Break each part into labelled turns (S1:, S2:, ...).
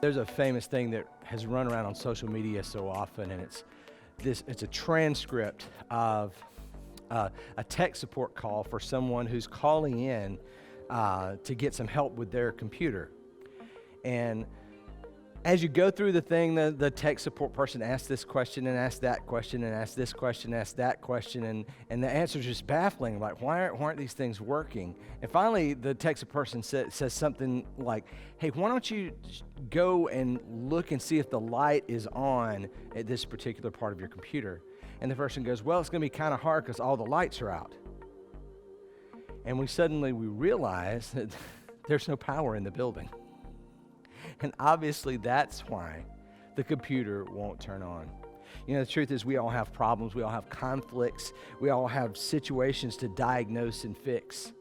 S1: There's a famous thing that has run around on social media so often, and it's a transcript of a tech support call for someone who's calling in to get some help with their computer. And as you go through the thing, the tech support person asks this question and asks that question and asks this question and asks that question, and the answer's just baffling. Like, why aren't these things working? And finally, the tech support person says something like, hey, why don't you go and look and see if the light is on at this particular part of your computer? And the person goes, well, it's going to be kind of hard because all the lights are out. And we realize that there's no power in the building. And obviously that's why the computer won't turn on. You know, the truth is we all have problems, we all have conflicts, we all have situations to diagnose and fix.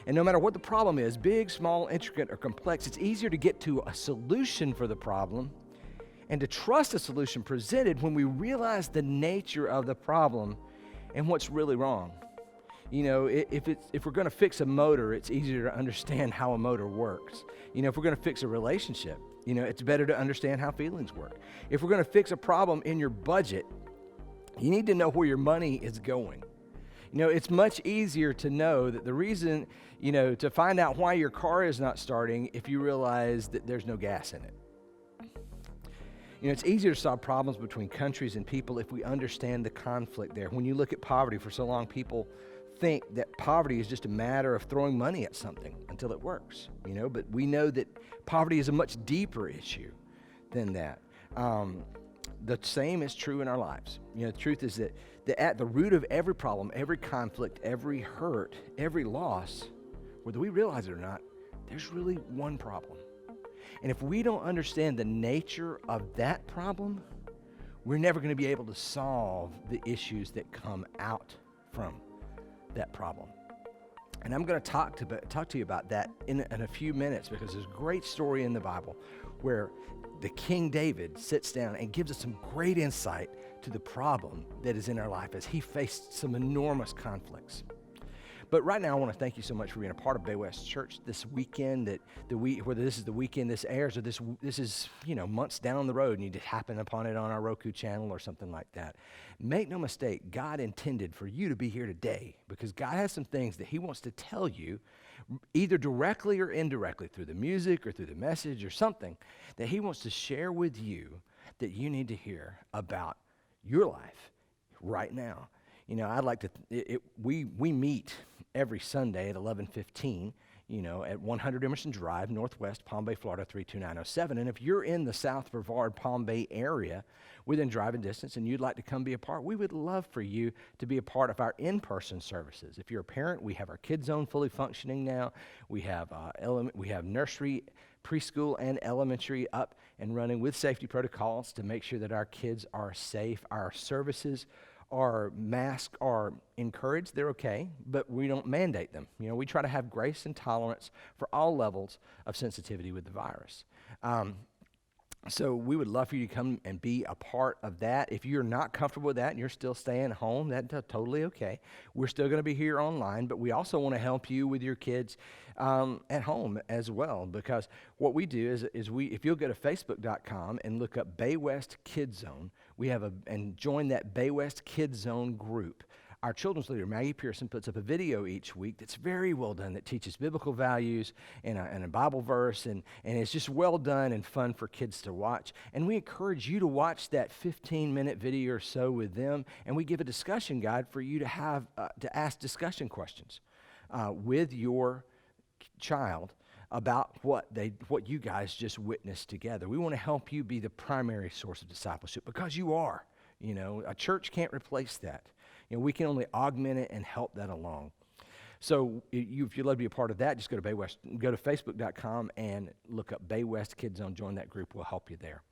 S1: And no matter what the problem is, big, small, intricate, or complex, it's easier to get to a solution for the problem and to trust a solution presented when we realize the nature of the problem and what's really wrong. You know, if we're going to fix a motor, it's easier to understand how a motor works. You know, if we're going to fix a relationship, you know, it's better to understand how feelings work. If we're going to fix a problem in your budget, you need to know where your money is going. You know, it's much easier to know that the reason, you know, to find out why your car is not starting if you realize that there's no gas in it. You know, it's easier to solve problems between countries and people if we understand the conflict there. When you look at poverty, for so long people think that poverty is just a matter of throwing money at something until it works, you know, but we know that poverty is a much deeper issue than that. The same is true in our lives. You know, the truth is that at the root of every problem, every conflict, every hurt, every loss, whether we realize it or not, there's really one problem. And if we don't understand the nature of that problem, we're never going to be able to solve the issues that come out from that problem. And I'm going to talk to you about that in a few minutes, because there's a great story in the Bible where the King David sits down and gives us some great insight to the problem that is in our life as he faced some enormous conflicts. But right now, I want to thank you so much for being a part of Bay West Church this weekend. Whether this is the weekend this airs or this is, you know, months down the road and you just happen upon it on our Roku channel or something like that. Make no mistake, God intended for you to be here today because God has some things that he wants to tell you, either directly or indirectly through the music or through the message or something that he wants to share with you that you need to hear about your life right now. You know, I'd like to, we meet every Sunday at 11:15, you know, at 100 Emerson Drive, Northwest, Palm Bay, Florida, 32907. And if you're in the South Brevard, Palm Bay area within driving distance and you'd like to come be a part, we would love for you to be a part of our in-person services. If you're a parent, we have our KIDZONE fully functioning now. We have nursery, preschool, and elementary up and running with safety protocols to make sure that our kids are safe. Our services are masks are encouraged, they're okay, but we don't mandate them. You know, we try to have grace and tolerance for all levels of sensitivity with the virus. So we would love for you to come and be a part of that. If you're not comfortable with that and you're still staying home, that's totally okay. We're still going to be here online, but we also want to help you with your kids at home as well, because what we do is if you'll go to facebook.com and look up Bay West KidZone, and join that Bay West KidZone group. Our children's leader, Maggie Pearson, puts up a video each week that's very well done, that teaches biblical values and a Bible verse, and it's just well done and fun for kids to watch. And we encourage you to watch that 15-minute video or so with them, and we give a discussion guide for you to have to ask discussion questions with your child about what you guys just witnessed together. We want to help you be the primary source of discipleship, because you are. You know, a church can't replace that. You know, we can only augment it and help that along. So if you'd love to be a part of that, just go to facebook.com and look up Bay West KidZone. Join that group. We'll help you there.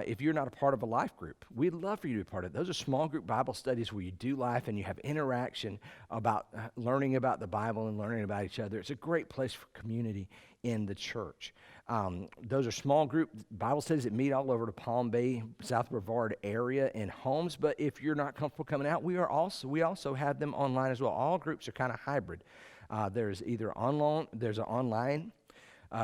S1: If you're not a part of a life group, we'd love for you to be a part of it. Those are small group Bible studies where you do life and you have interaction about learning about the Bible and learning about each other. It's a great place for community in the church. Those are small group Bible studies that meet all over the Palm Bay, South Brevard area in homes. But if you're not comfortable coming out, we also have them online as well. All groups are kind of hybrid. There's an online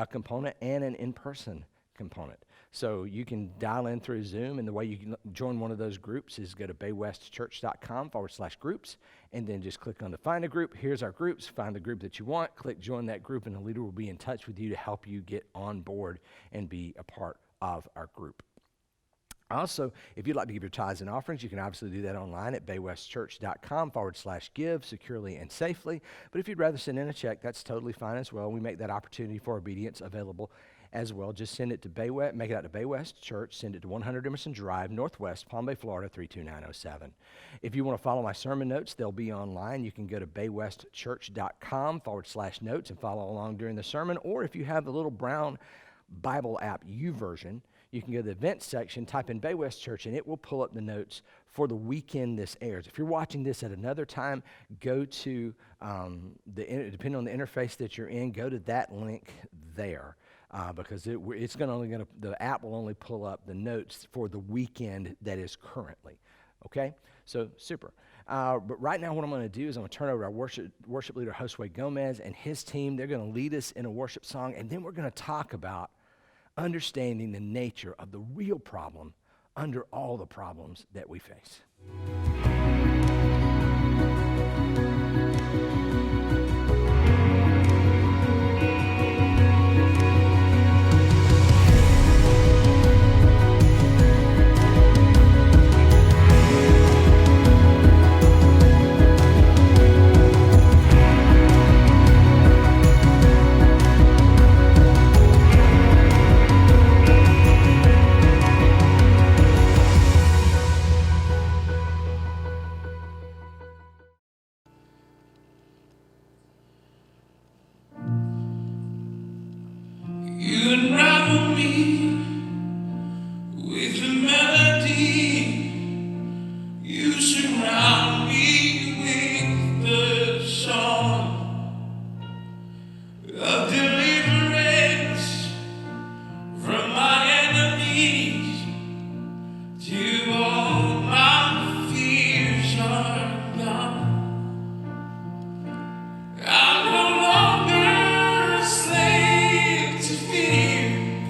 S1: component and an in-person component. So you can dial in through Zoom, and the way you can join one of those groups is go to baywestchurch.com/groups, and then just click on the Find a Group. Here's our groups. Find the group that you want, click Join that group, and the leader will be in touch with you to help you get on board and be a part of our group. Also, if you'd like to give your tithes and offerings, you can obviously do that online at baywestchurch.com/give securely and safely. But if you'd rather send in a check, that's totally fine as well. We make that opportunity for obedience available as well. Just send it to Baywest, make it out to Baywest Church, send it to 100 Emerson Drive, Northwest, Palm Bay, Florida, 32907. If you want to follow my sermon notes, they'll be online. You can go to baywestchurch.com/notes and follow along during the sermon. Or if you have the little brown Bible app, YouVersion, you can go to the events section, type in Baywest Church, and it will pull up the notes for the weekend this airs. If you're watching this at another time, go to, depending on the interface that you're in, go to that link there. Because the app will only pull up the notes for the weekend that is currently, okay? So, super. But right now what I'm going to do is I'm going to turn over to our worship leader, Josue Gomez, and his team. They're going to lead us in a worship song, and then we're going to talk about understanding the nature of the real problem under all the problems that we face.
S2: You unravel me with a melody. You surround me with the song of deliverance from my enemies. Till all my fears are gone. I'm no longer a slave to fear,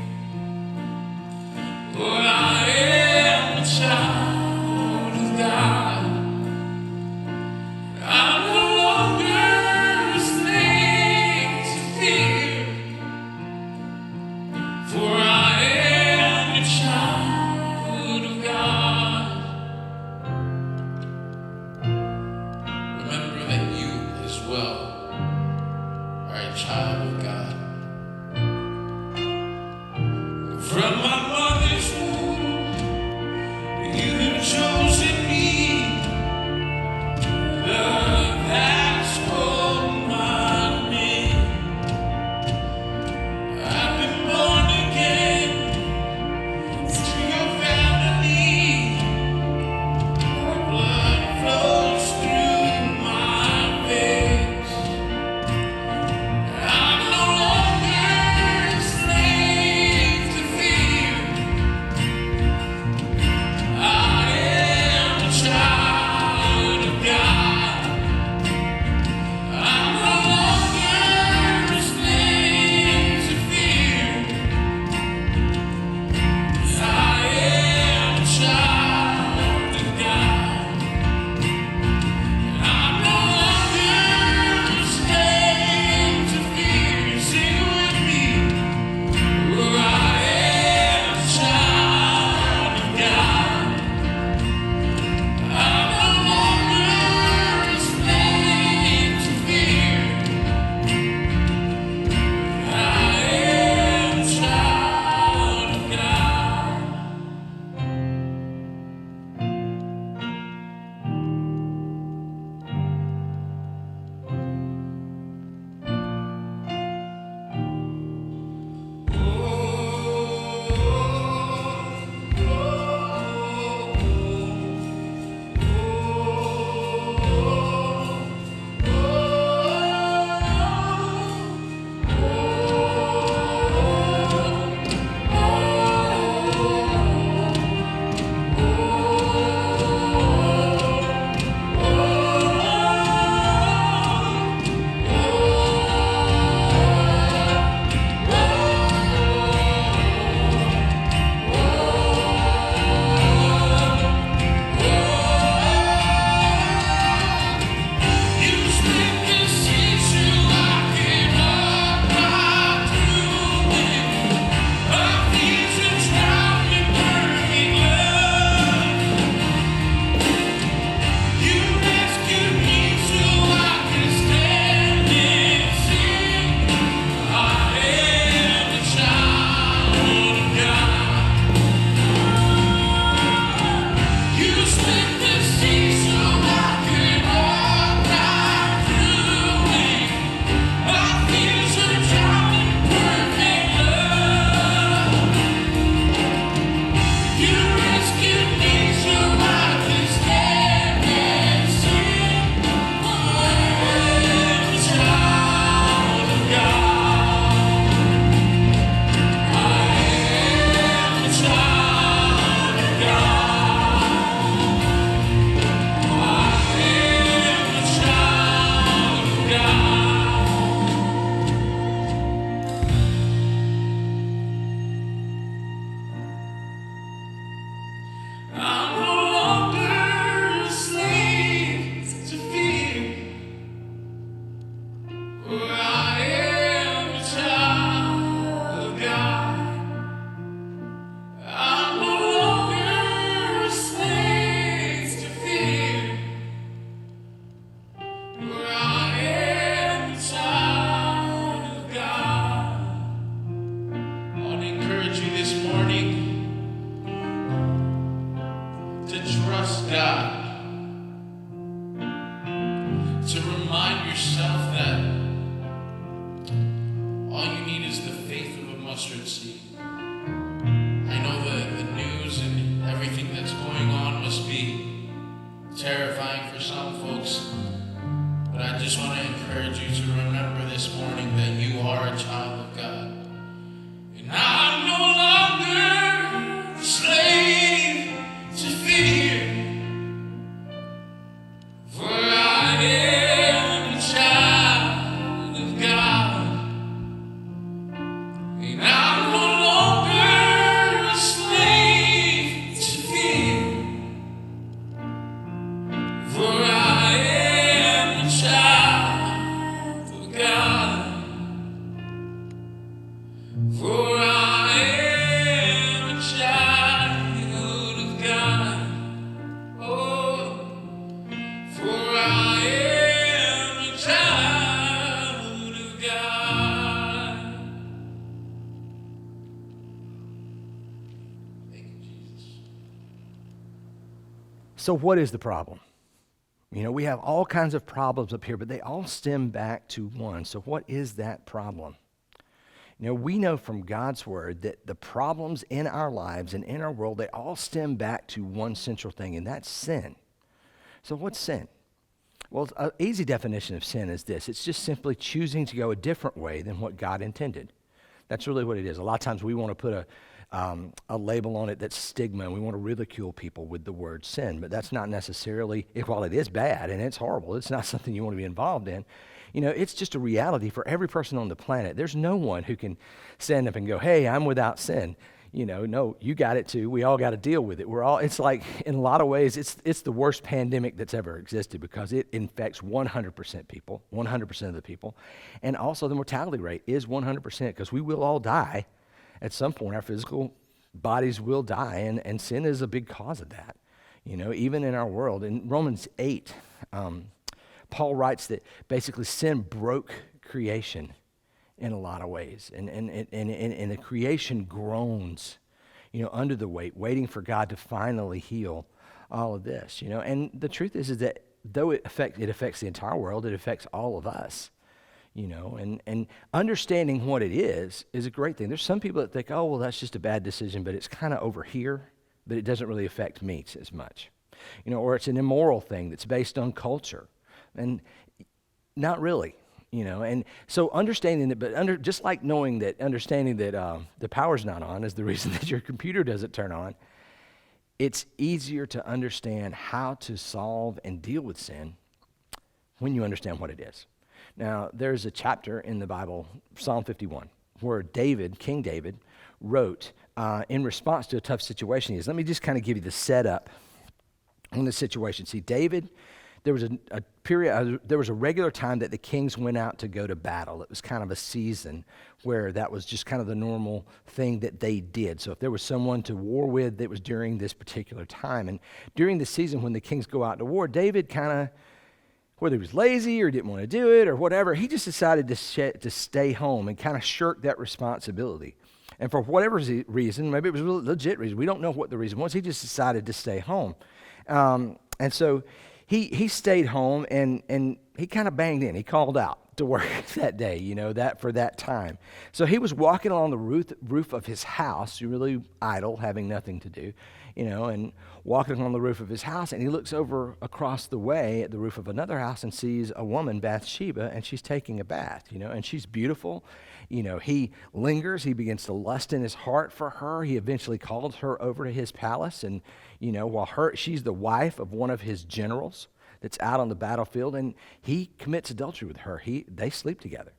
S2: for I am a child of God. I'm no longer a slave to fear, for I am a child of God. Remember that you as well are a child of God. From my mother's womb, you have chosen me. Love has called my name. I've been born again to your family. Your blood flows through my veins. I'm no longer a slave to fear, mustard seed. I know the news and everything that's going on must be terrifying for some folks, but I just want to encourage you to remember this morning that you are a child of God. And I'm no longer a slave to fear, for I am a child of God. And I'm no longer a slave to fear, for I am a child of God. For I am a child of God. Oh, for I am a child of God. Thank you, Jesus.
S1: So what is the problem? You know, we have all kinds of problems up here, but they all stem back to one. So what is that problem? You know, we know from God's word that the problems in our lives and in our world, they all stem back to one central thing, and that's sin. So what's sin? Well, an easy definition of sin is this. It's just simply choosing to go a different way than what God intended. That's really what it is. A lot of times we want to put a label on it that's stigma, and we want to ridicule people with the word sin, but that's not necessarily, while it is bad and it's horrible, it's not something you want to be involved in. You know, it's just a reality for every person on the planet. There's no one who can stand up and go, hey, I'm without sin. You know, no, you got it too. We all got to deal with it. It's like, in a lot of ways, it's the worst pandemic that's ever existed because it infects 100% people, 100% of the people. And also the mortality rate is 100% because we will all die. At some point, our physical bodies will die, and sin is a big cause of that. You know, even in our world. In Romans 8, Paul writes that basically sin broke creation in a lot of ways. And the creation groans, you know, under the weight, waiting for God to finally heal all of this, you know. And the truth is that though it affects the entire world, it affects all of us, you know. And understanding what it is a great thing. There's some people that think, oh, well, that's just a bad decision, but it's kind of over here, but it doesn't really affect me as much, you know, or it's an immoral thing that's based on culture. And not really, you know. And so understanding that, but just like understanding that the power's not on is the reason that your computer doesn't turn on, it's easier to understand how to solve and deal with sin when you understand what it is. Now, there's a chapter in the Bible, Psalm 51, where King David, wrote in response to a tough situation. Let me just kind of give you the setup on the situation. See, David, there was a period, there was a regular time that the kings went out to go to battle. It was kind of a season where that was just kind of the normal thing that they did. So if there was someone to war with, that was during this particular time. And during the season when the kings go out to war, David kind of, whether he was lazy or didn't want to do it or whatever, he just decided to stay home and kind of shirk that responsibility. And for whatever reason, maybe it was a legit reason, we don't know what the reason was, he just decided to stay home. And so he stayed home and he kind of banged in. He called out to work that day, you know, for that time. So he was walking along the roof of his house, really idle, having nothing to do, you know, and walking on the roof of his house, and he looks over across the way at the roof of another house and sees a woman, Bathsheba, and she's taking a bath, you know, and she's beautiful. You know, he lingers, he begins to lust in his heart for her. He eventually calls her over to his palace, and, you know, while she's the wife of one of his generals that's out on the battlefield, and he commits adultery with her. They sleep together,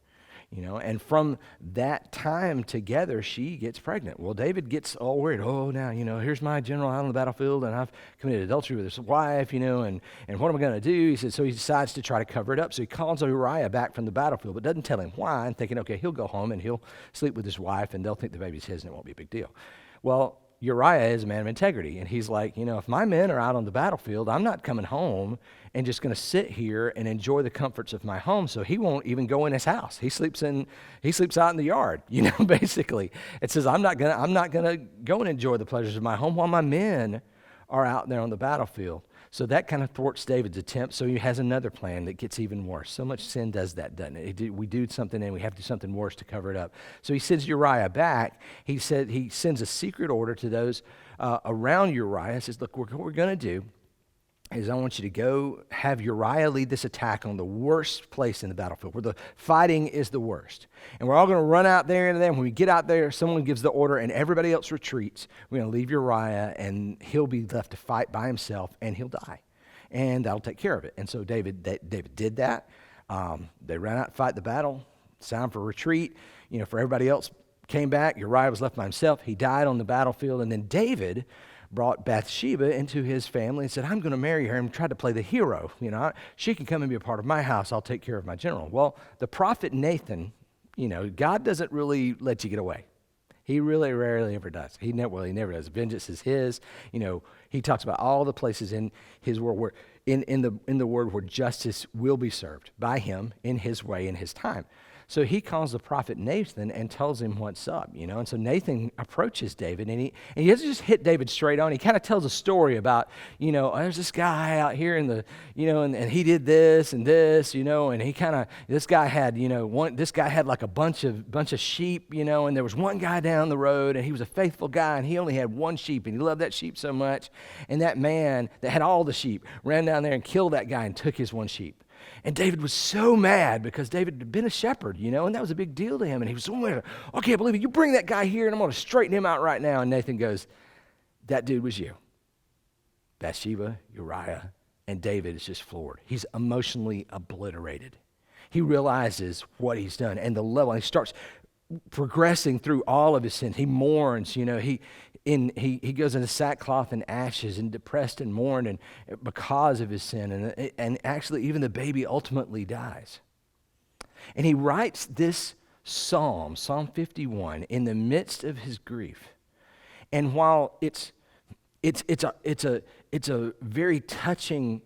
S1: you know, and from that time together, she gets pregnant. Well, David gets all worried. Oh, now, you know, here's my general out on the battlefield, and I've committed adultery with his wife, you know, and what am I going to do? He said, so he decides to try to cover it up. So he calls Uriah back from the battlefield, but doesn't tell him why, and thinking, okay, he'll go home and he'll sleep with his wife, and they'll think the baby's his, and it won't be a big deal. Well, Uriah is a man of integrity, and he's like, you know, if my men are out on the battlefield, I'm not coming home and just going to sit here and enjoy the comforts of my home. So he won't even go in his house. He sleeps out in the yard, you know, basically. It says, I'm not gonna go and enjoy the pleasures of my home while my men are out there on the battlefield. So that kind of thwarts David's attempt. So he has another plan that gets even worse. So much sin does that, doesn't it? We do something and we have to do something worse to cover it up. So he sends Uriah back. He sends a secret order to those around Uriah. He says, look, what we're going to do is I want you to go have Uriah lead this attack on the worst place in the battlefield, where the fighting is the worst. And we're all going to run out there into them. When we get out there, someone gives the order and everybody else retreats. We're going to leave Uriah and he'll be left to fight by himself and he'll die. And that'll take care of it. And so David did that. They ran out to fight the battle. It's time for retreat. For everybody else came back. Uriah was left by himself. He died on the battlefield. And then David brought Bathsheba into his family and said, I'm going to marry her, and tried to play the hero. She can come and be a part of my house. I'll take care of my general. Well, the prophet Nathan, God doesn't really let you get away. He really rarely ever does. He never does. Vengeance is his. He talks about all the places in his word where in the word where justice will be served by him in his way, in his time. So he calls the prophet Nathan and tells him what's up, And so Nathan approaches David, and he doesn't just hit David straight on. He kind of tells a story about, there's this guy out here in the, and he did this and this, and he this guy had, this guy had like a bunch of sheep, and there was one guy down the road, and he was a faithful guy, and he only had one sheep, and he loved that sheep so much. And that man that had all the sheep ran down there and killed that guy and took his one sheep. And David was so mad because David had been a shepherd, and that was a big deal to him. And he was so mad. I can't believe it. You bring that guy here, and I'm going to straighten him out right now. And Nathan goes, that dude was you. Bathsheba, Uriah, and David is just floored. He's emotionally obliterated. He realizes what he's done and the level. And he starts progressing through all of his sins. He mourns, he goes into sackcloth and ashes and depressed and mourned and because of his sin. And actually even the baby ultimately dies. And he writes this Psalm 51, in the midst of his grief. And while it's a very touching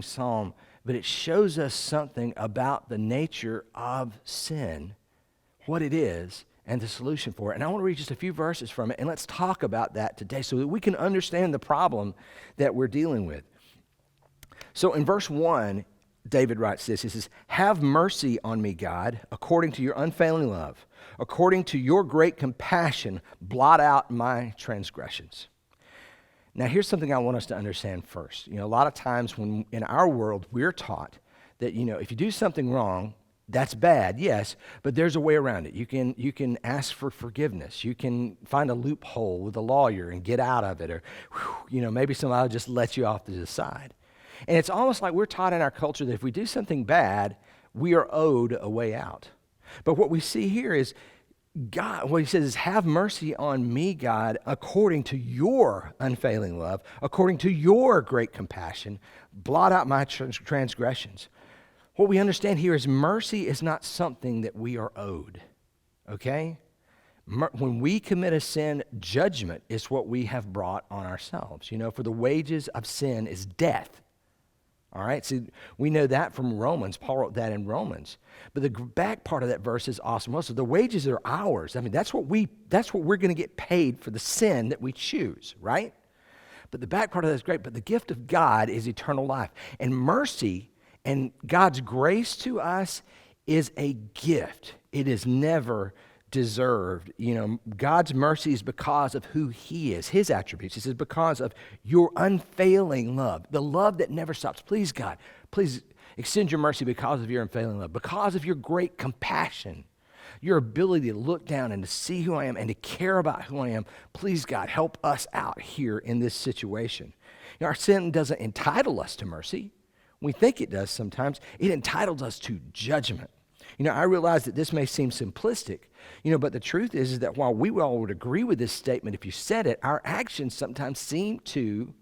S1: psalm, but it shows us something about the nature of sin, what it is, and the solution for it. And I want to read just a few verses from it, and let's talk about that today so that we can understand the problem that we're dealing with. So in verse 1, David writes this. He says, have mercy on me, God, according to your unfailing love. According to your great compassion, blot out my transgressions. Now, here's something I want us to understand first. A lot of times when in our world, we're taught that, if you do something wrong, that's bad, yes, but there's a way around it. You can ask for forgiveness. You can find a loophole with a lawyer and get out of it, or maybe somebody will just let you off to the side. And it's almost like we're taught in our culture that if we do something bad, we are owed a way out. But what we see here is God, what he says is, have mercy on me, God, according to your unfailing love, according to your great compassion, blot out my transgressions. What we understand here is mercy is not something that we are owed, okay? When we commit a sin, judgment is what we have brought on ourselves. For the wages of sin is death. All right, so we know that from Romans. Paul wrote that in Romans. But the back part of that verse is awesome. Also, the wages are ours. I mean, that's what we're going to get paid for the sin that we choose, right? But the back part of that is great. But the gift of God is eternal life. And mercy and God's grace to us is a gift. It is never deserved. God's mercy is because of who he is, his attributes. He says, because of your unfailing love, the love that never stops. Please, God, please extend your mercy because of your unfailing love, because of your great compassion, your ability to look down and to see who I am and to care about who I am. Please, God, help us out here in this situation. Our sin doesn't entitle us to mercy. We think it does sometimes. It entitles us to judgment. I realize that this may seem simplistic, but the truth is that while we all would agree with this statement if you said it, our actions sometimes seem to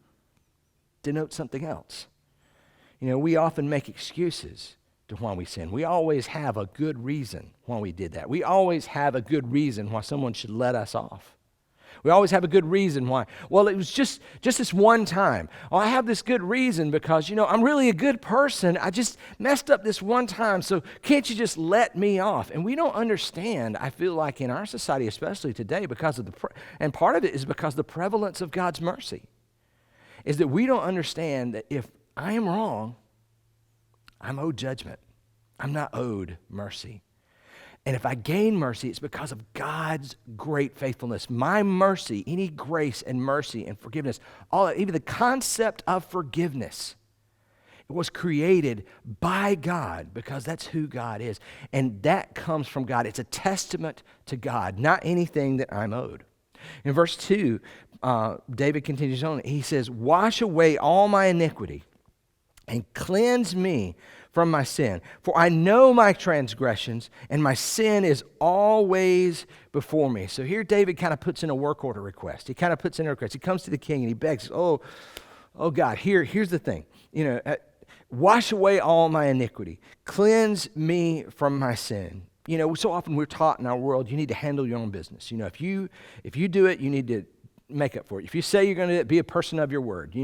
S1: denote something else. We often make excuses to why we sin. We always have a good reason why we did that. We always have a good reason why someone should let us off. We always have a good reason why. Well, it was just this one time. Oh, I have this good reason because, I'm really a good person. I just messed up this one time, so can't you just let me off? And we don't understand, I feel like in our society, especially today, because of and part of it is because of the prevalence of God's mercy. is that we don't understand that if I am wrong, I'm owed judgment. I'm not owed mercy. And if I gain mercy, it's because of God's great faithfulness. My mercy, any grace and mercy and forgiveness, even the concept of forgiveness, it was created by God because that's who God is. And that comes from God. It's a testament to God, not anything that I'm owed. In verse 2, David continues on. He says, wash away all my iniquity and cleanse me from my sin. For I know my transgressions, and my sin is always before me. So here David kind of puts in a work order request. He kind of puts in a request. He comes to the king and he begs, oh God, here's the thing. Wash away all my iniquity. Cleanse me from my sin. So often we're taught in our world, you need to handle your own business. If you do it, you need to make up for it. If you say you're going to be a person of your word,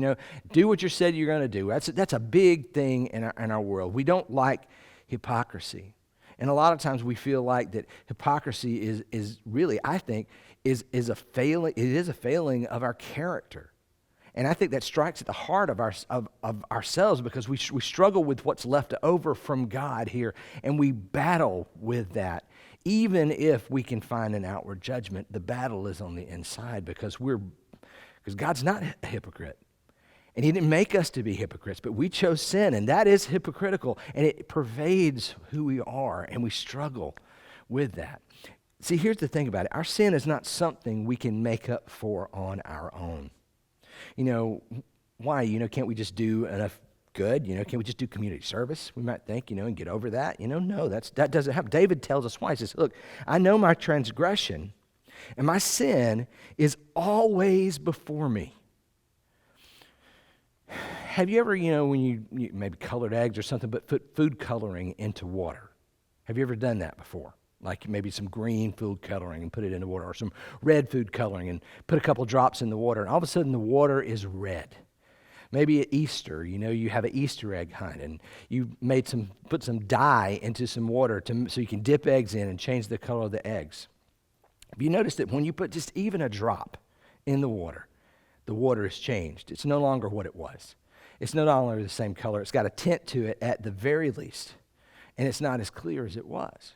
S1: do what you said you're going to do. That's a big thing in our world. We don't like hypocrisy. And a lot of times we feel like that hypocrisy is really, I think, is a failing. It is a failing of our character. And I think that strikes at the heart of ourselves because we struggle with what's left over from God here, and we battle with that. Even if we can find an outward judgment, the battle is on the inside because God's not a hypocrite. And he didn't make us to be hypocrites, but we chose sin, and that is hypocritical, and it pervades who we are, and we struggle with that. See, here's the thing about it. Our sin is not something we can make up for on our own. Why? Can't we just do enough good? Can't we just do community service? We might think, and get over that. No, that doesn't happen. David tells us why. He says, look, I know my transgression, and my sin is always before me. Have you ever, when you maybe colored eggs or something, but put food coloring into water? Have you ever done that before? Like maybe some green food coloring and put it into water, or some red food coloring and put a couple drops in the water, and all of a sudden the water is red. Maybe at Easter, you have an Easter egg hunt, and you put some dye into some water so you can dip eggs in and change the color of the eggs. Have you noticed that when you put just even a drop in the water is changed? It's no longer what it was. It's no longer the same color. It's got a tint to it at the very least, and it's not as clear as it was.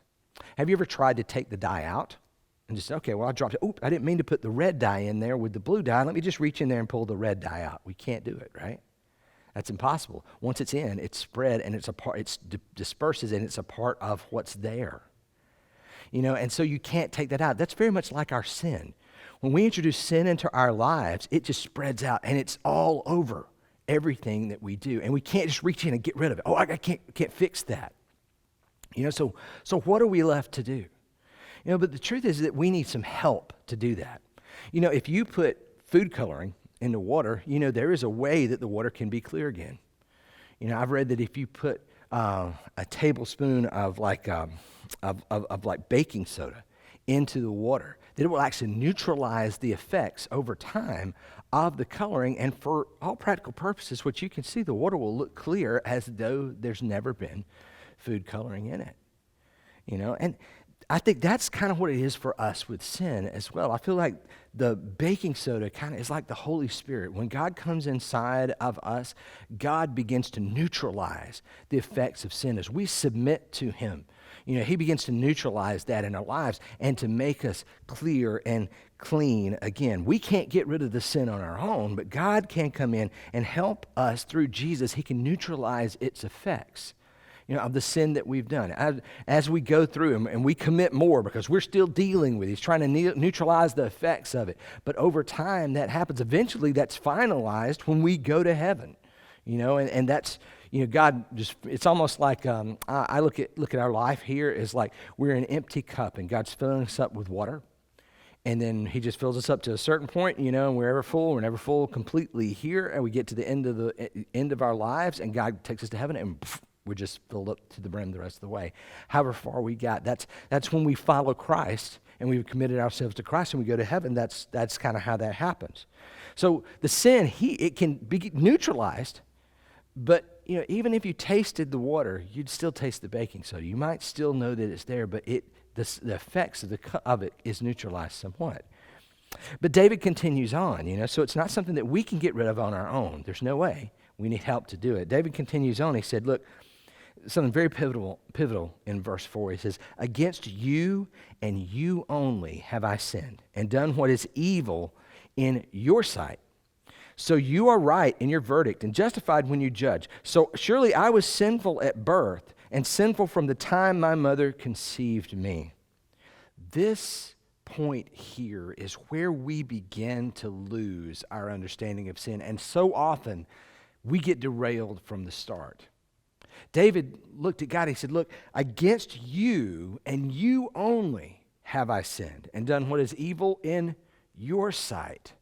S1: Have you ever tried to take the dye out and just, okay, well, I dropped it. Oh, I didn't mean to put the red dye in there with the blue dye. Let me just reach in there and pull the red dye out. We can't do it, right? That's impossible. Once it's in, it's spread and it's disperses and it's a part of what's there. And so you can't take that out. That's very much like our sin. When we introduce sin into our lives, it just spreads out and it's all over everything that we do. And we can't just reach in and get rid of it. Oh, I can't fix that. So what are we left to do? But the truth is that we need some help to do that. If you put food coloring into water, there is a way that the water can be clear again. I've read that if you put a tablespoon of like baking soda into the water, that it will actually neutralize the effects over time of the coloring, and for all practical purposes, what you can see, the water will look clear as though there's never been food coloring in it, and I think that's kind of what it is for us with sin as well. I feel like the baking soda kind of is like the Holy Spirit. When God comes inside of us, God begins to neutralize the effects of sin as we submit to him. He begins to neutralize that in our lives and to make us clear and clean again. We can't get rid of the sin on our own, but God can come in and help us through Jesus. He can neutralize its effects. Of the sin that we've done. As we go through them and we commit more because we're still dealing with it. He's trying to neutralize the effects of it. But over time that happens. Eventually that's finalized when we go to heaven. And that's, God just, it's almost like I look at our life here as like we're an empty cup and God's filling us up with water. And then he just fills us up to a certain point, and we're never full completely here. And we get to the end of our lives and God takes us to heaven and we're just filled up to the brim the rest of the way. However far we got, that's when we follow Christ and we've committed ourselves to Christ and we go to heaven. That's kind of how that happens. So the sin, it can be neutralized, but even if you tasted the water, you'd still taste the baking soda. You might still know that it's there, but the effects of it is neutralized somewhat. But David continues on, so it's not something that we can get rid of on our own. There's no way. We need help to do it. David continues on. He said, look, something very pivotal in verse 4. He says, against you and you only have I sinned and done what is evil in your sight. So you are right in your verdict and justified when you judge. So surely I was sinful at birth and sinful from the time my mother conceived me. This point here is where we begin to lose our understanding of sin. And so often we get derailed from the start. David looked at God. He said, look, against you and you only have I sinned and done what is evil in your sight.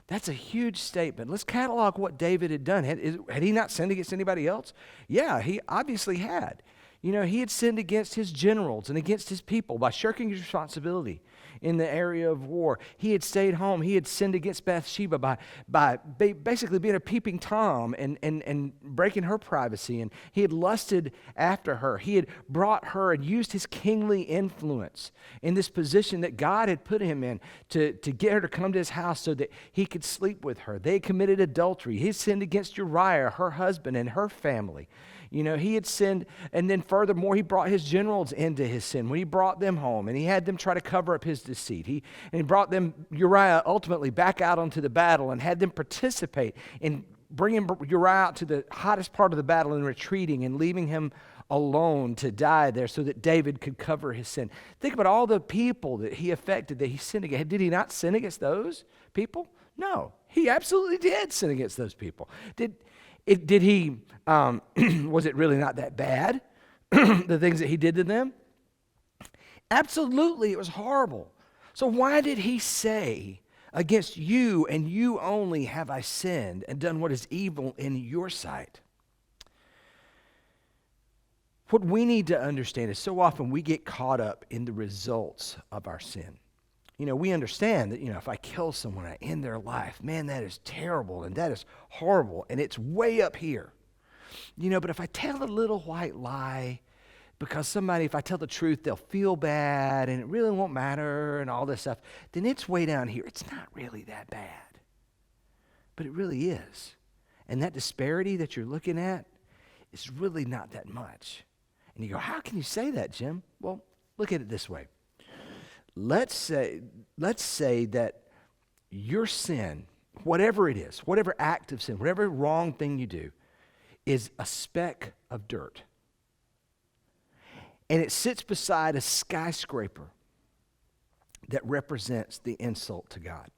S1: That's a huge statement. Let's catalog what David had done. Had he not sinned against anybody else? Yeah, he obviously had. He had sinned against his generals and against his people by shirking his responsibility in the area of war. He had stayed home. He had sinned against Bathsheba by basically being a peeping Tom and breaking her privacy. And he had lusted after her. He had brought her and used his kingly influence in this position that God had put him in to get her to come to his house so that he could sleep with her. They had committed adultery. He had sinned against Uriah, her husband, and her family. He had sinned, and then furthermore, he brought his generals into his sin when he brought them home, and he had them try to cover up his deceit. He brought them, Uriah, ultimately back out onto the battle and had them participate in bringing Uriah out to the hottest part of the battle and retreating and leaving him alone to die there so that David could cover his sin. Think about all the people that he affected, that he sinned against. Did he not sin against those people? No, he absolutely did sin against those people. Did he, was it really not that bad, the things that he did to them? Absolutely, it was horrible. So why did he say, against you and you only have I sinned and done what is evil in your sight? What we need to understand is so often we get caught up in the results of our sin. We understand that, if I kill someone, I end their life. Man, that is terrible and that is horrible and it's way up here. But if I tell a little white lie, because if I tell the truth, they'll feel bad and it really won't matter and all this stuff, then it's way down here. It's not really that bad. But it really is. And that disparity that you're looking at is really not that much. And you go, how can you say that, Jim? Well, look at it this way. Let's say that your sin, whatever it is, whatever act of sin, whatever wrong thing you do, is a speck of dirt. And it sits beside a skyscraper that represents the insult to God.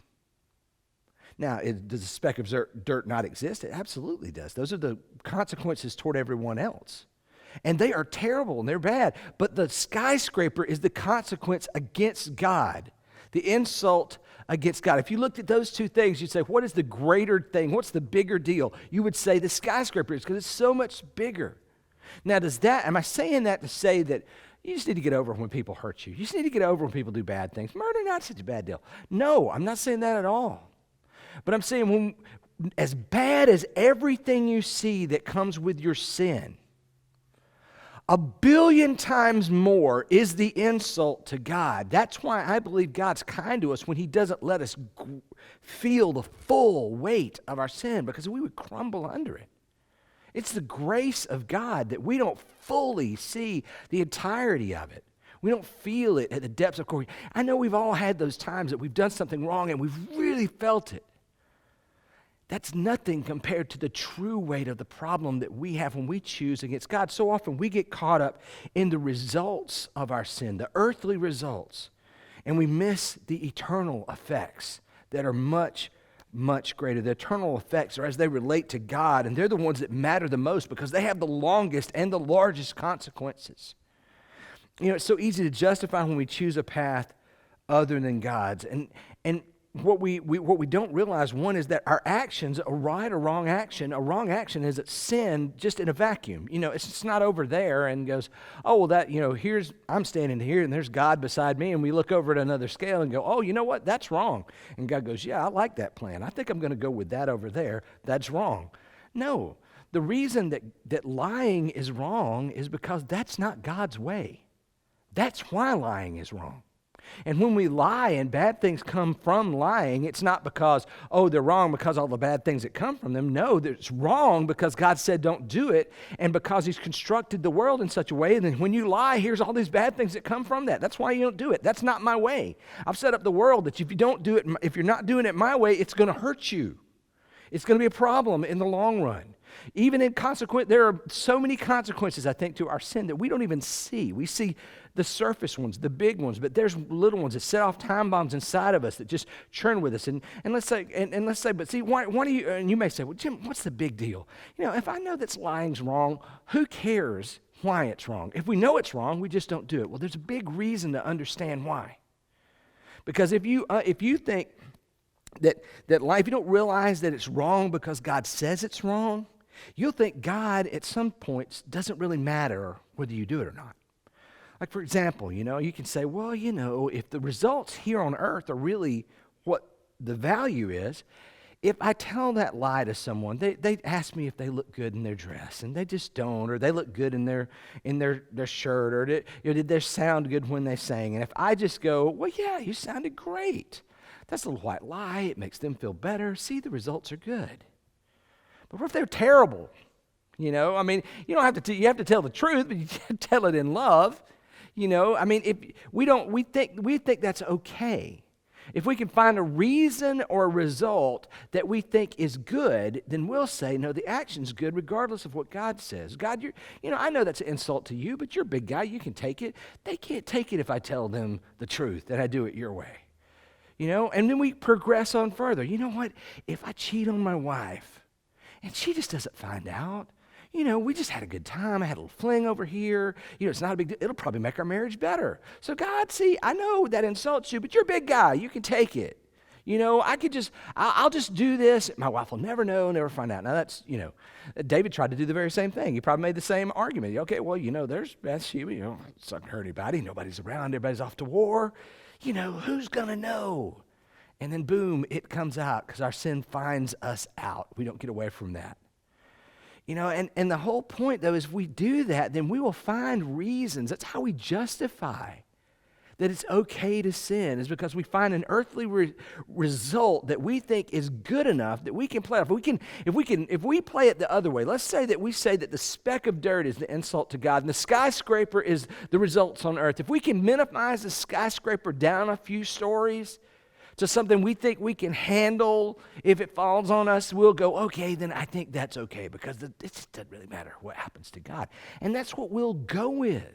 S1: Now, does a speck of dirt not exist? It absolutely does. Those are the consequences toward everyone else. And they are terrible and they're bad. But the skyscraper is the consequence against God, the insult against God. If you looked at those two things, you'd say, what is the greater thing? What's the bigger deal? You would say the skyscraper is, because it's so much bigger. Now, am I saying that to say that you just need to get over when people hurt you? You just need to get over when people do bad things. Murder, not such a bad deal. No, I'm not saying that at all. But I'm saying as bad as everything you see that comes with your sin, 1 billion times more is the insult to God. That's why I believe God's kind to us when he doesn't let us feel the full weight of our sin, because we would crumble under it. It's the grace of God that we don't fully see the entirety of it. We don't feel it at the depths of glory. I know we've all had those times that we've done something wrong and we've really felt it. That's nothing compared to the true weight of the problem that we have when we choose against God. So often we get caught up in the results of our sin, the earthly results, and we miss the eternal effects that are much, much greater. The eternal effects are as they relate to God, and they're the ones that matter the most because they have the longest and the largest consequences. It's so easy to justify when we choose a path other than God's. And what we don't realize, one, is that our actions, a right or wrong action is a sin just in a vacuum. It's just not over there and goes, oh, well, that, I'm standing here and there's God beside me, and we look over at another scale and go, oh, you know what, that's wrong. And God goes, yeah, I like that plan. I think I'm going to go with that over there. That's wrong. No, the reason that lying is wrong is because that's not God's way. That's why lying is wrong. And when we lie and bad things come from lying, it's not because, oh, they're wrong because all the bad things that come from them. No, it's wrong because God said don't do it, and because he's constructed the world in such a way, and then when you lie, here's all these bad things that come from that. That's why you don't do it. That's not my way. I've set up the world that if you don't do it, if you're not doing it my way, it's going to hurt you. It's going to be a problem in the long run. Even in consequence, there are so many consequences, I think, to our sin that we don't even see. We see the surface ones, the big ones, but there's little ones that set off time bombs inside of us that just churn with us. And let's say, but see, why do you? And you may say, well, Jim, what's the big deal? If I know that lying's wrong, who cares why it's wrong? If we know it's wrong, we just don't do it. Well, there's a big reason to understand why. Because if you think that lie, if you don't realize that it's wrong because God says it's wrong, you'll think God, at some points, doesn't really matter whether you do it or not. Like, for example, you can say, well, if the results here on earth are really what the value is, if I tell that lie to someone, they ask me if they look good in their dress, and they just don't, or they look good in their shirt, or did they sound good when they sang? And if I just go, well, yeah, you sounded great. That's a little white lie. It makes them feel better. See, the results are good. But what if they're terrible? You don't have to. You have to tell the truth, but you tell it in love. If we think that's okay. If we can find a reason or a result that we think is good, then we'll say, no, the action's good regardless of what God says. God, I know that's an insult to you, but you're a big guy. You can take it. They can't take it if I tell them the truth and I do it your way. And then we progress on further. You know what? If I cheat on my wife and she just doesn't find out, we just had a good time. I had a little fling over here. It's not a big deal. It'll probably make our marriage better. So God, see, I know that insults you, but you're a big guy. You can take it. I'll just do this. My wife will never know, never find out. Now that's, David tried to do the very same thing. He probably made the same argument. Okay, well, there's Bathsheba. It's not going to hurt anybody. Nobody's around. Everybody's off to war. Who's going to know? And then boom, it comes out because our sin finds us out. We don't get away from that. And the whole point, though, is if we do that, then we will find reasons. That's how we justify that it's okay to sin, is because we find an earthly result that we think is good enough that we can play off. If we play it the other way, let's say that we say that the speck of dirt is the insult to God and the skyscraper is the results on earth. If we can minimize the skyscraper down a few stories to something we think we can handle, if it falls on us, we'll go, okay, then I think that's okay because it just doesn't really matter what happens to God. And that's what we'll go with.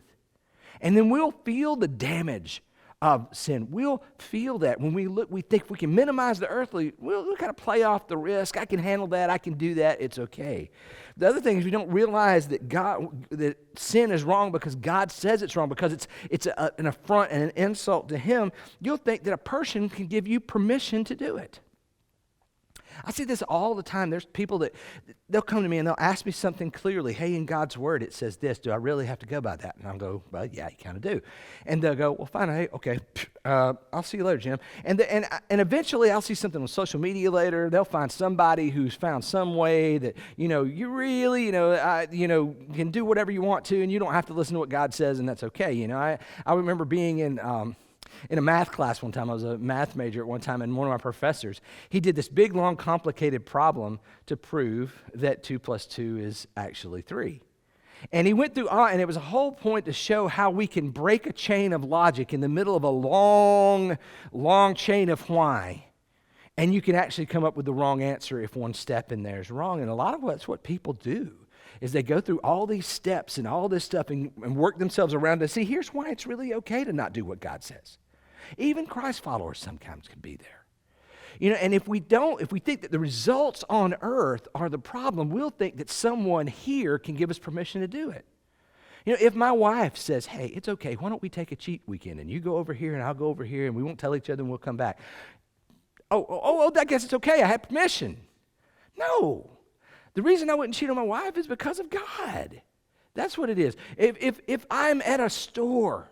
S1: And then we'll feel the damage of sin. We'll feel that when we think we can minimize the earthly, we'll kind of play off the risk. I can handle that. I can do that. It's okay. The other thing is we don't realize that sin is wrong because God says it's wrong, because it's an affront and an insult to him. You'll think that a person can give you permission to do it. I see this all the time. There's people that they'll come to me and they'll ask me something clearly. Hey, in God's word, it says this. Do I really have to go by that? And I'll go, well, yeah, you kind of do. And they'll go, well, fine. Hey, okay. I'll see you later, Jim. And eventually I'll see something on social media later. They'll find somebody who's found some way that, you really, can do whatever you want to, and you don't have to listen to what God says, and that's okay. I remember being in a math class one time. I was a math major at one time, and one of my professors, he did this big, long, complicated problem to prove that 2 + 2 is actually 3. And he went through, and it was a whole point to show how we can break a chain of logic in the middle of a long, long chain of why. And you can actually come up with the wrong answer if one step in there is wrong. And a lot of that's what people do, is they go through all these steps and all this stuff and work themselves around to see, here's why it's really okay to not do what God says. Even Christ followers sometimes can be there. And if we think that the results on earth are the problem, we'll think that someone here can give us permission to do it. If my wife says, hey, it's okay, why don't we take a cheat weekend and you go over here and I'll go over here and we won't tell each other and we'll come back. Oh, I guess it's okay, I have permission. No. The reason I wouldn't cheat on my wife is because of God. That's what it is. If I'm at a store,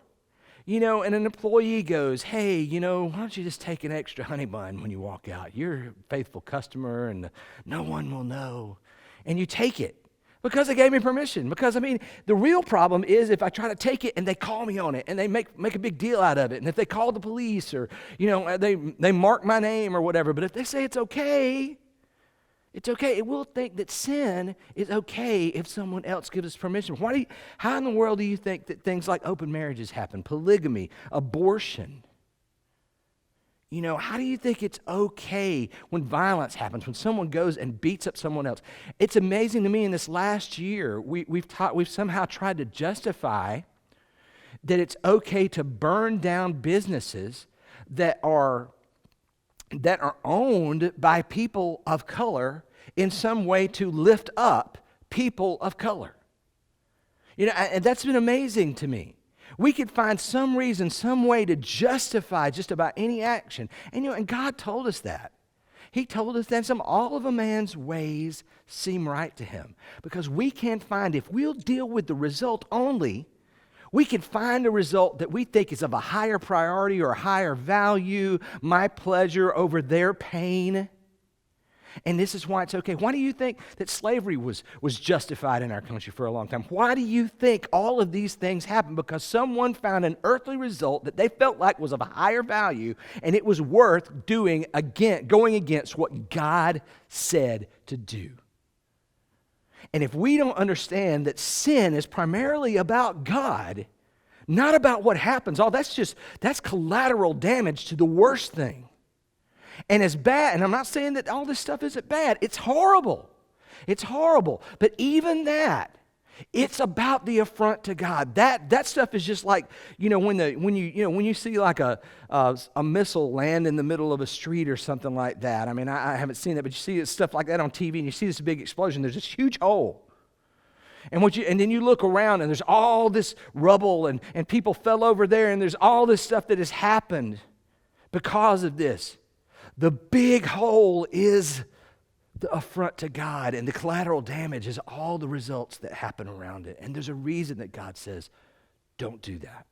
S1: and an employee goes, hey, why don't you just take an extra honey bun when you walk out? You're a faithful customer and no one will know. And you take it. Because they gave me permission. Because, the real problem is if I try to take it and they call me on it and they make a big deal out of it. And if they call the police or, they mark my name or whatever. But if they say it's okay, it's okay. It will think that sin is okay if someone else gives us permission. How in the world do you think that things like open marriages happen? Polygamy, abortion. How do you think it's okay when violence happens, when someone goes and beats up someone else? It's amazing to me in this last year, we've somehow tried to justify that it's okay to burn down businesses that are owned by people of color in some way to lift up people of color. And that's been amazing to me. We could find some reason, some way to justify just about any action. And God told us that. He told us that all of a man's ways seem right to him. Because we can't find, if we'll deal with the result only, we can find a result that we think is of a higher priority or a higher value, my pleasure over their pain. And this is why it's okay. Why do you think that slavery was justified in our country for a long time? Why do you think all of these things happened? Because someone found an earthly result that they felt like was of a higher value, and it was worth going against what God said to do. And if we don't understand that sin is primarily about God, not about what happens, that's collateral damage to the worst thing. And it's bad, and I'm not saying that all this stuff isn't bad. It's horrible. It's horrible. But even that, it's about the affront to God. That stuff is just like, when you see like a missile land in the middle of a street or something like that. I haven't seen it, but you see stuff like that on TV, and you see this big explosion. There's this huge hole. And then you look around, and there's all this rubble, and people fell over there, and there's all this stuff that has happened because of this. The big hole is the affront to God, and the collateral damage is all the results that happen around it. And there's a reason that God says, don't do that.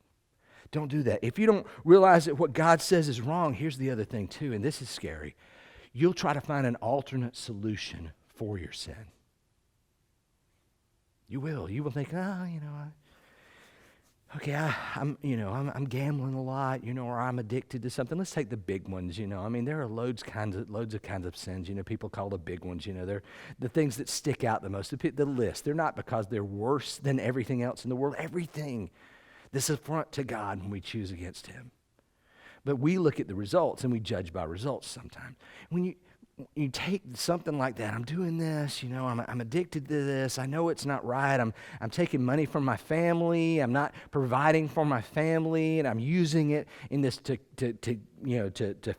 S1: Don't do that. If you don't realize that what God says is wrong, here's the other thing too, and this is scary. You'll try to find an alternate solution for your sin. You will. You will think, I'm gambling a lot, or I'm addicted to something. Let's take the big ones, there are loads of kinds of sins, people call the big ones, they're the things that stick out the most, the list. They're not because they're worse than everything else in the world. Everything, this affront to God when we choose against him. But we look at the results and we judge by results sometimes. When you take something like that, I'm doing this, I'm addicted to this, I know it's not right, I'm taking money from my family, I'm not providing for my family, and I'm using it in this to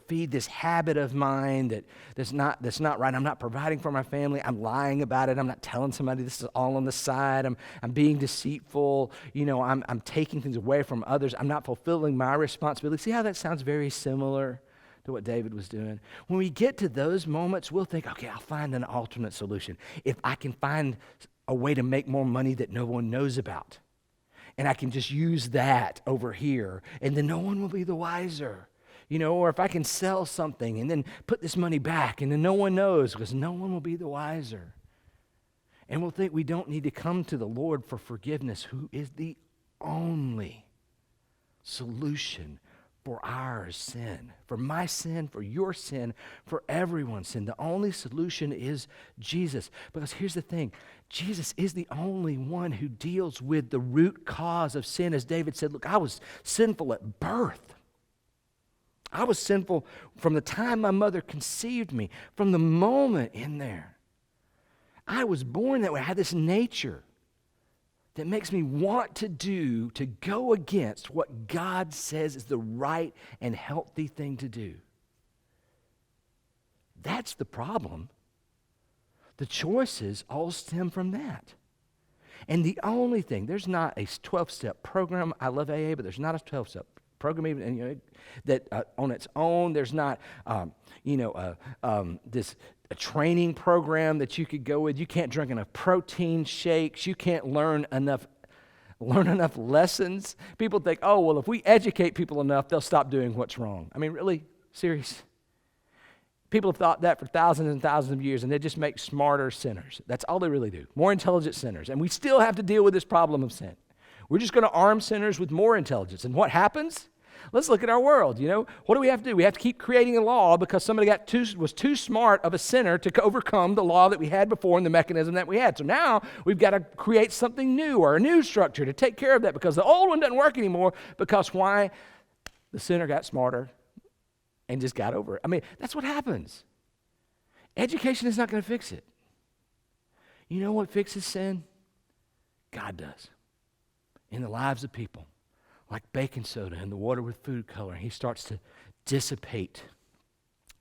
S1: feed this habit of mine that's not right. I'm not providing for my family, I'm lying about it, I'm not telling somebody this is all on the side, I'm being deceitful, I'm taking things away from others, I'm not fulfilling my responsibility. See how that sounds very similar to what David was doing? When we get to those moments, we'll think, okay, I'll find an alternate solution. If I can find a way to make more money that no one knows about, and I can just use that over here, and then no one will be the wiser. Or if I can sell something and then put this money back, and then no one knows because no one will be the wiser. And we'll think we don't need to come to the Lord for forgiveness, who is the only solution for our sin, for my sin, for your sin, for everyone's sin. The only solution is Jesus. Because here's the thing, Jesus is the only one who deals with the root cause of sin. As David said, look, I was sinful at birth. I was sinful from the time my mother conceived me, from the moment in there. I was born that way. I had this nature that makes me want to go against what God says is the right and healthy thing to do. That's the problem. The choices all stem from that. And the only thing, there's not a 12-step program. I love AA, but there's not a 12-step program even that on its own. There's not, this a training program that you could go with. You can't drink enough protein shakes. You can't learn enough lessons. People think, oh, well, if we educate people enough, they'll stop doing what's wrong. Really? Serious? People have thought that for thousands and thousands of years, and they just make smarter sinners. That's all they really do, more intelligent sinners. And we still have to deal with this problem of sin. We're just going to arm sinners with more intelligence. And what happens? Let's look at our world. What do we have to do? We have to keep creating a law because somebody was too smart of a sinner to overcome the law that we had before and the mechanism that we had. So now we've got to create something new or a new structure to take care of that because the old one doesn't work anymore. Because why? The sinner got smarter and just got over it. I mean, that's what happens. Education is not going to fix it. You know what fixes sin? God does. In the lives of people, like baking soda and the water with food coloring, he starts to dissipate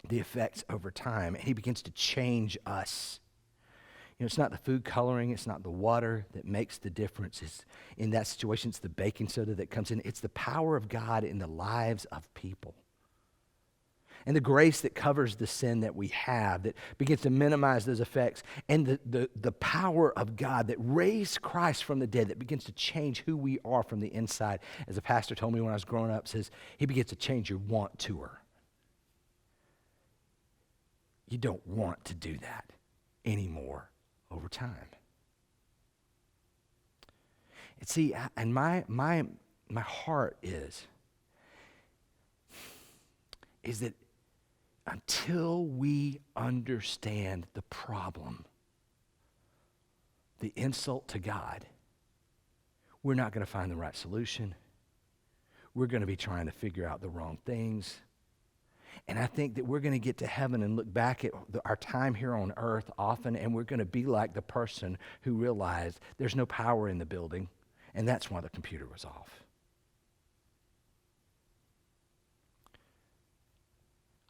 S1: the effects over time, and he begins to change us. It's not the food coloring, it's not the water that makes the difference. In that situation, it's the baking soda that comes in. It's the power of God in the lives of people. And the grace that covers the sin that we have, that begins to minimize those effects, and the power of God that raised Christ from the dead, that begins to change who we are from the inside. As a pastor told me when I was growing up, says he begins to change your want to her. You don't want to do that anymore over time. And see, and my heart is that until we understand the problem, the insult to God, we're not going to find the right solution. We're going to be trying to figure out the wrong things. And I think that we're going to get to heaven and look back at our time here on earth often, and we're going to be like the person who realized there's no power in the building, and that's why the computer was off.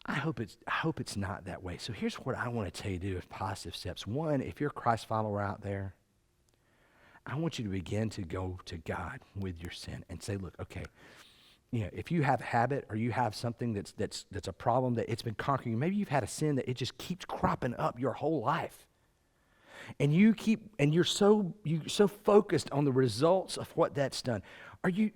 S1: I hope it's not that way. So here's what I want to tell you to do as positive steps. One, if you're a Christ follower out there, I want you to begin to go to God with your sin and say, look, okay, if you have a habit or you have something that's a problem that it's been conquering you, maybe you've had a sin that it just keeps cropping up your whole life. And you're so focused on the results of what that's done. Are you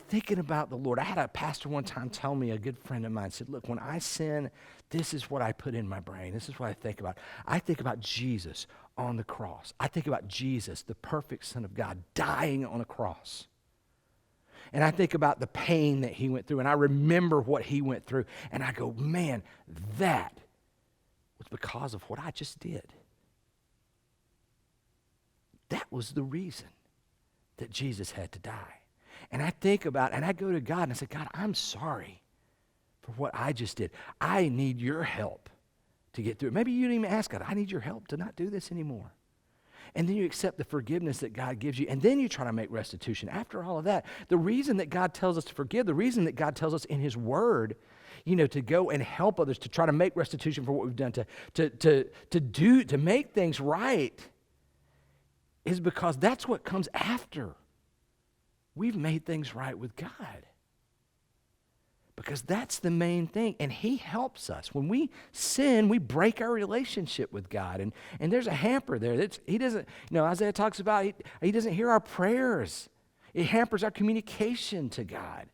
S1: thinking about the Lord? I had a pastor one time tell me, a good friend of mine said, look, when I sin, this is what I put in my brain. This is what I think about. I think about Jesus on the cross. I think about Jesus, the perfect Son of God, dying on a cross. And I think about the pain that he went through, and I remember what he went through, and I go, man, that was because of what I just did. That was the reason that Jesus had to die. And I think about, and I go to God and I say, God, I'm sorry for what I just did. I need your help to get through it. Maybe you didn't even ask God, I need your help to not do this anymore. And then you accept the forgiveness that God gives you, and then you try to make restitution. After all of that, the reason that God tells us to forgive, the reason that God tells us in his word, to go and help others, to try to make restitution for what we've done, to make things right, is because that's what comes after we've made things right with God. Because that's the main thing. And he helps us. When we sin, we break our relationship with God. And there's a hamper there. He doesn't, Isaiah talks about he doesn't hear our prayers. It hampers our communication to God.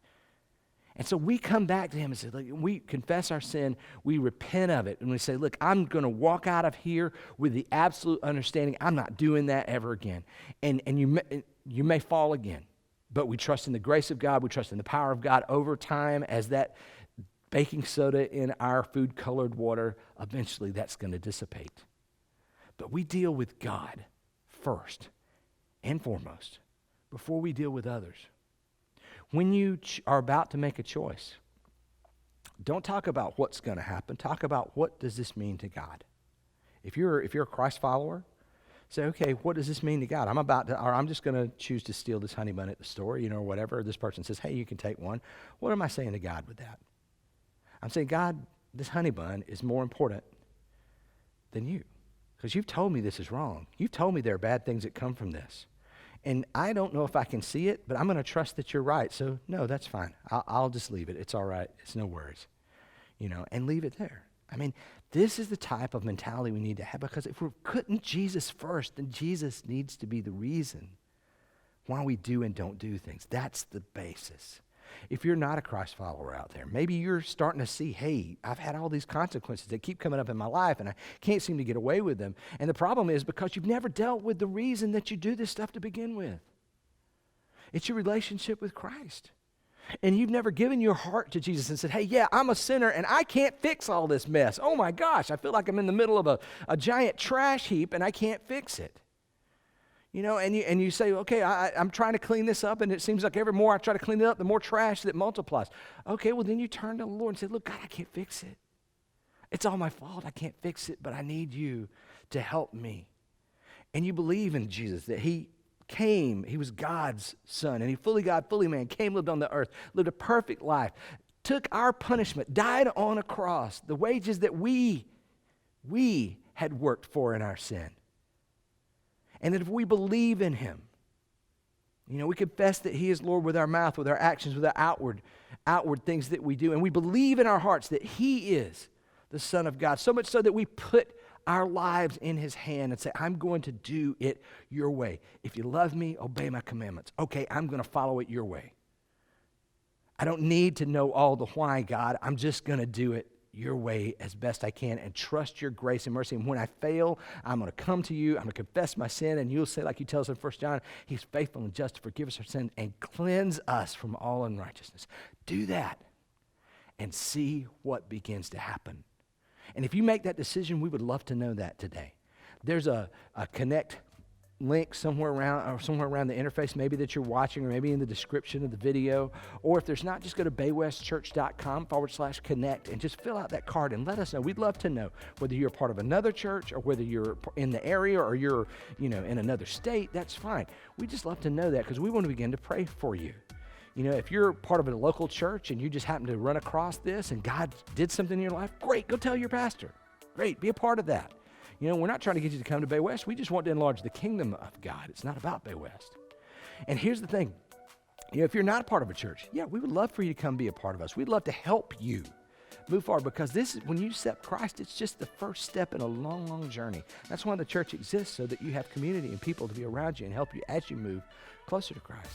S1: And so we come back to him and say, look, we confess our sin, we repent of it, and we say, look, I'm going to walk out of here with the absolute understanding I'm not doing that ever again. And you may fall again, but we trust in the grace of God, we trust in the power of God over time as that baking soda in our food-colored water, eventually that's going to dissipate. But we deal with God first and foremost before we deal with others. When you are about to make a choice, don't talk about what's going to happen. Talk about what does this mean to God. If you're a Christ follower, say, okay, what does this mean to God? I'm just going to choose to steal this honey bun at the store, or whatever. This person says, hey, you can take one. What am I saying to God with that? I'm saying, God, this honey bun is more important than you, because you've told me this is wrong. You've told me there are bad things that come from this. And I don't know if I can see it, but I'm going to trust that you're right. So, no, that's fine. I'll just leave it. It's all right. It's no worries. And leave it there. I mean, this is the type of mentality we need to have, because if we're putting Jesus first, then Jesus needs to be the reason why we do and don't do things. That's the basis. If you're not a Christ follower out there, maybe you're starting to see, hey, I've had all these consequences that keep coming up in my life and I can't seem to get away with them. And the problem is because you've never dealt with the reason that you do this stuff to begin with. It's your relationship with Christ. And you've never given your heart to Jesus and said, hey, yeah, I'm a sinner and I can't fix all this mess. Oh my gosh, I feel like I'm in the middle of a giant trash heap and I can't fix it. And you say, okay, I'm trying to clean this up, and it seems like every more I try to clean it up, the more trash that multiplies. Okay, well then you turn to the Lord and say, look, God, I can't fix it. It's all my fault. I can't fix it, but I need you to help me. And you believe in Jesus, that he came, he was God's son, and he fully God, fully man, came, lived on the earth, lived a perfect life, took our punishment, died on a cross, the wages that we had worked for in our sin. And that if we believe in him, we confess that he is Lord with our mouth, with our actions, with our outward things that we do, and we believe in our hearts that he is the Son of God, so much so that we put our lives in his hand and say, I'm going to do it your way. If you love me, obey my commandments. Okay, I'm going to follow it your way. I don't need to know all the why, God. I'm just going to do it your way as best I can and trust your grace and mercy. And when I fail, I'm going to come to you. I'm going to confess my sin, and you'll say, like you tell us in 1 John, he's faithful and just to forgive us our sin and cleanse us from all unrighteousness. Do that and see what begins to happen. And if you make that decision, we would love to know that today. There's a connect link somewhere around the interface, maybe that you're watching, or maybe in the description of the video. Or if there's not, just go to baywestchurch.com/connect and just fill out that card and let us know. We'd love to know whether you're a part of another church or whether you're in the area or you're in another state. That's fine. We just love to know that because we want to begin to pray for you. If you're part of a local church and you just happen to run across this and God did something in your life, great, go tell your pastor. Great, be a part of that. We're not trying to get you to come to Bay West. We just want to enlarge the kingdom of God. It's not about Bay West. And here's the thing. If you're not a part of a church, we would love for you to come be a part of us. We'd love to help you move forward because this is when you accept Christ, it's just the first step in a long, long journey. That's why the church exists, so that you have community and people to be around you and help you as you move closer to Christ.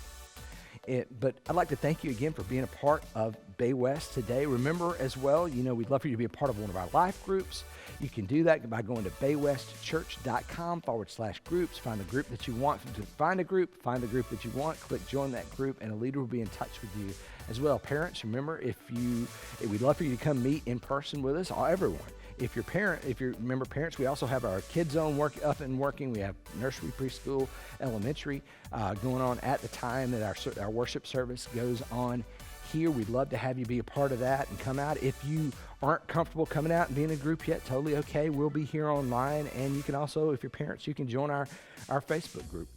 S1: But I'd like to thank you again for being a part of Bay West today. Remember as well, we'd love for you to be a part of one of our life groups. You can do that by going to baywestchurch.com/groups. Find the group that you want. Find the group that you want. Click join that group, and a leader will be in touch with you as well. Parents, remember, we'd love for you to come meet in person with us, everyone. If you're member parents, we also have our KIDZONE up and working. We have nursery, preschool, elementary going on at the time that our worship service goes on here. We'd love to have you be a part of that and come out. If you aren't comfortable coming out and being in a group yet, totally okay. We'll be here online, and you can also, if you're parents, you can join our Facebook group,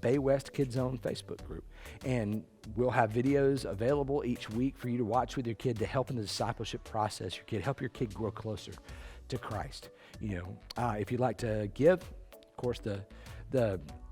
S1: Bay West KIDZONE Facebook group. And we'll have videos available each week for you to watch with your kid to help in the discipleship process. Help your kid grow closer to Christ. If you'd like to give, of course,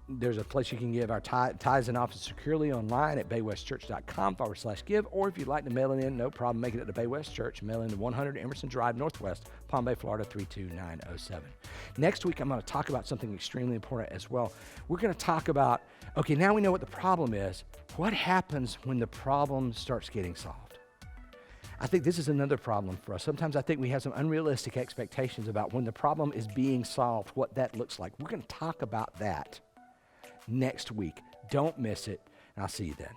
S1: there's a place you can give our tithes and offerings securely online at baywestchurch.com/give. Or if you'd like to mail it in, no problem, make it at the Bay West Church. Mail in to 100 Emerson Drive, Northwest, Palm Bay, Florida, 32907. Next week, I'm going to talk about something extremely important as well. We're going to talk about, okay, now we know what the problem is. What happens when the problem starts getting solved? I think this is another problem for us. Sometimes I think we have some unrealistic expectations about when the problem is being solved, what that looks like. We're going to talk about that next week. Don't miss it, and I'll see you then.